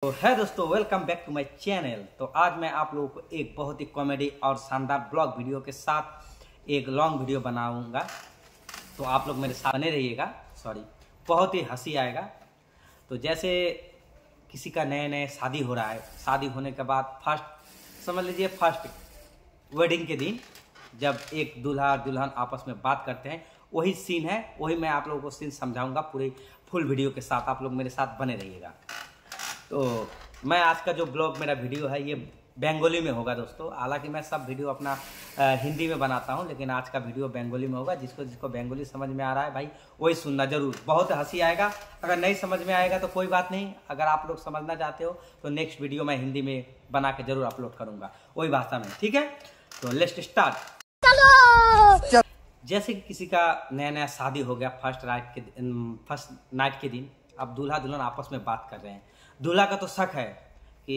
तो है दोस्तों, welcome back to my channel. तो आज मैं आप लोगों को एक बहुत ही कॉमेडी और शानदार ब्लॉग वीडियो के साथ एक लॉन्ग वीडियो बनाऊंगा। तो आप लोग मेरे साथ बने रहिएगा। बहुत ही हंसी आएगा। तो जैसे किसी का नए शादी हो रहा है, शादी होने के बाद फर्स्ट वेडिंग के दिन जब एक दूल्हा दुल्हन आपस में बात करते हैं, वही सीन है। वही मैं आप लोगों को सीन समझाऊंगा पूरी फुल वीडियो के साथ। आप लोग मेरे साथ बने रहिएगा। तो मैं आज का जो ब्लॉग मेरा वीडियो है ये बंगाली में होगा दोस्तों। हालांकि मैं सब वीडियो अपना हिंदी में बनाता हूँ, लेकिन आज का वीडियो बंगाली में होगा। जिसको बंगाली समझ में आ रहा है भाई वही सुनना जरूर। बहुत हंसी आएगा। अगर नहीं समझ में आएगा तो कोई बात नहीं। अगर आप लोग समझना चाहते हो तो नेक्स्ट वीडियो मैं हिंदी में बना के जरूर अपलोड करूँगा वही भाषा में, ठीक है। तो लेट्स स्टार्ट। जैसे कि किसी का नया शादी हो गया, फर्स्ट नाइट के दिन अब दूल्हा दुल्हन आपस में बात कर रहे हैं। दूल्हा का तो शक है कि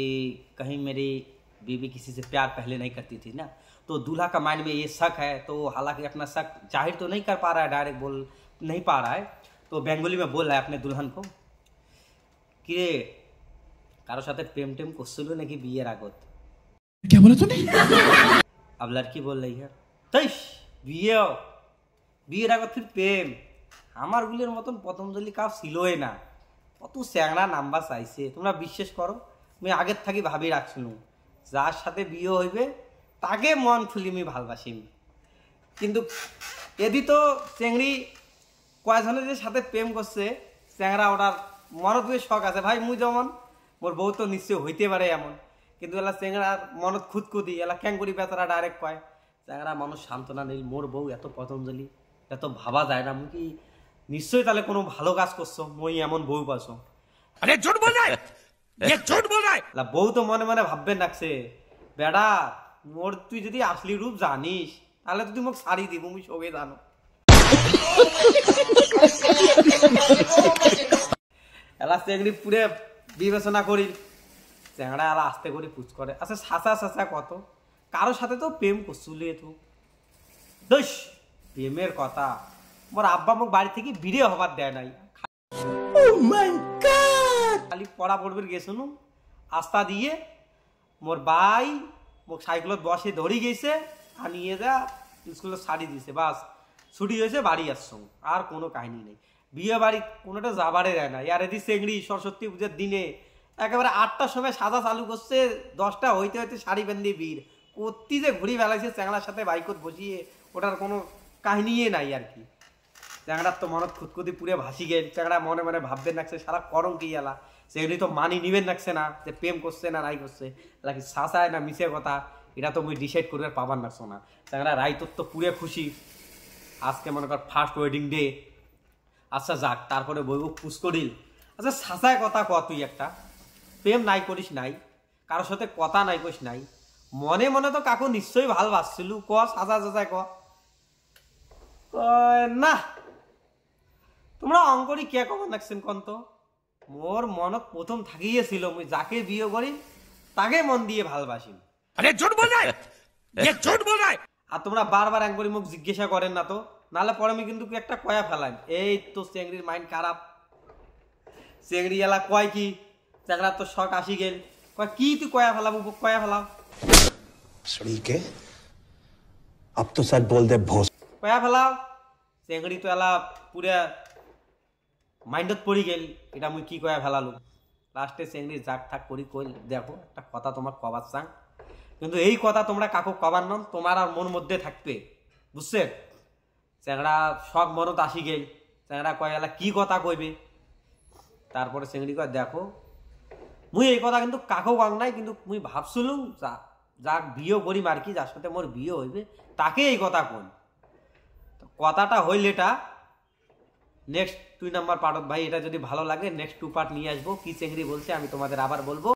कहीं मेरी बीवी किसी से प्यार पहले नहीं करती थी ना, तो दूल्हा का माइंड में ये शक है। तो हालांकि अपना शक जाहिर तो नहीं कर पा रहा है, डायरेक्ट बोल नहीं पा रहा है। तो बंगाली में बोल रहा है अपने दुल्हन को कि कारो साथे प्रेम टेम करছিল नाकि बिয়ের আগত। क्या बोला तूने? अब लड़की बोल रही है तैस বিয়ের আগত फिर प्रेम আমার গুলের মতন পতঞ্জলি কাউ ছিলই না। কত স্যাংরা নাম্বার চাইছে। তোমরা বিশ্বাস করো, আমি আগের থাকি ভাবি রাখছিলাম যার সাথে বিয়ে হইবে তাকে মন খুলি আমি ভালবাসিম। কিন্তু এদি তো চেংড়ি কয়জনের যে সাথে প্রেম করছে, চ্যাংরা ওটার মনত বেশ শখ আছে ভাই। মুই যেমন মোর বউ তো নিশ্চয় হইতে পারে এমন, কিন্তু এলা চেংড়ার মনত খুদকুদি এলা ক্যাঙ্গুরি বেচারা ডাইরেক্ট কয় চ্যাংরা মানুষ সান্ত্বনা নিল মোর বউ এত পতঞ্জলি এত ভাবা যায় না। মুই কি নিশ্চয়ই তাহলে কোনো ভালো কাজ করছো, মই এমন বউ পাছো। अरे झूठ बोल रहा है, ये झूठ बोल रहा है। বউ তো মনে মনে ভাববেন রাখছে বেড়া মোর তুই যদি আসলি রূপ জানিস তাহলে তুই মোক সারি দিব, মুই সবে জানো। এলা চেংড়ি পুরে বিবেচনা করি, চেংড়া এলা আস্তে করে পুছ করে আচ্ছা সাঁচা কত কারোর সাথে তো প্রেম করছুলি তো দোষ প্রেমের কথা। মোর আব্বা মোক বাড়ি থেকে বিয়ে হবার দেয় নাই, খালি পড়া পড়বে গেছুন আস্তা দিয়ে মোর ভাই মোক সাইকেলত বসে ধরি গেছে আর নিয়ে যা স্কুলে শাড়ি দিছে, বাস ছুটি হয়েছে বাড়ি আসছো। আর কোনো কাহিনী নেই। বিয়ে বাড়ি কোনোটা যাবারে দেয় না। ইয়ার এদি চেংড়ি সরস্বতী পুজোর দিনে একেবারে 8টার সময় সাজা চালু করছে, 10টা হইতে হইতে শাড়ি বেঁধে বীর কত্তি যে ঘুরি বেলাইছে চ্যাংড়ার সাথে বাইকত বসিয়ে, ওটার কোনো কাহিনীই নাই আর কি। চ্যাংড়ার তো মনত খুদকুদি পুরে ভাসি গেল। চ্যাংড়া মনে মনে ভাববেন রাখছে সারা করম কি এলা সেগুলি তো মানি নিবেন রাখছে না যে প্রেম করছে না নাই করছে, এলা কি সাঁচায় না মিশে কথা এটা তো মুই ডিসাইড করবে পাবার রাখছো না। চ্যাংড়া রাইতর তো পুরে খুশি, আজকে মনে কর ফার্স্ট ওয়েডিং ডে। আচ্ছা যাক, তারপরে বইব পুষ করিল। আচ্ছা সাঁচায় কথা ক, তুই একটা প্রেম নাই করিস নাই, কারোর সাথে কথা নাই করিস নাই, মনে মনে তো কাকু নিশ্চয়ই ভালবাসছিল। ক সাজা সাজায় ক না। তোমরা অঙ্করি কে কখন রাখছেন কন্ত? মোর মনত প্রথম থাকিয়েছিল মুই যাকে বিয়ে করি তাকে মন দিয়ে ভালবাসি। अरे झूठ बोल रहा है, ये झूठ बोल रहा है। আর তোমরা বারবার একবারই মুখ জিজ্ঞাসা করেন না তো, নাহলে পরে আমি কিন্তু একটা কয়া ফেলাই। এই তো চেংড়ির মাইন্ড খারাপ। চেংড়ি এলা কয় কি চ্যাংড়া তো শখ আসি গেল, কয় কি তুই কয়া ফেলাবো কয়া ফেলাও के अब तो सच बोल दे भोस কয়া ফেলাও। চেংড়ি তো এলা পুরা মাইন্ডত পড়ি গেল এটা মুই কি কয়া ফেলালু। লাস্টে চেংড়ি জাগ থাক করি কইল দেখো একটা কথা তোমার কবার চাং, কিন্তু এই কথা তোমরা কাকু কবার নন, তোমার আর মন মধ্যে থাকবে, বুঝছে। চ্যাংড়া শখ মনত আসি গেল। চ্যাংড়া কয় এলা কি কথা কইবে। তারপরে চেংড়ি কয় দেখো মুই এই কথা কিন্তু কাকু কম নাই, কিন্তু মুই ভাবছিলুম যাক বিয়ে করিম আর কি, যার সাথে মোর বিয়ে হইবে তাকে এই কথা কই। কথাটা হইল এটা নেক্সট 2 নাম্বার পার্টত ভাই। এটা যদি ভালো লাগে নেক্সট 2 পার্ট নিয়ে আসবো। কি চেংড়ি বলছে আমি তোমাদের আবার বলবো।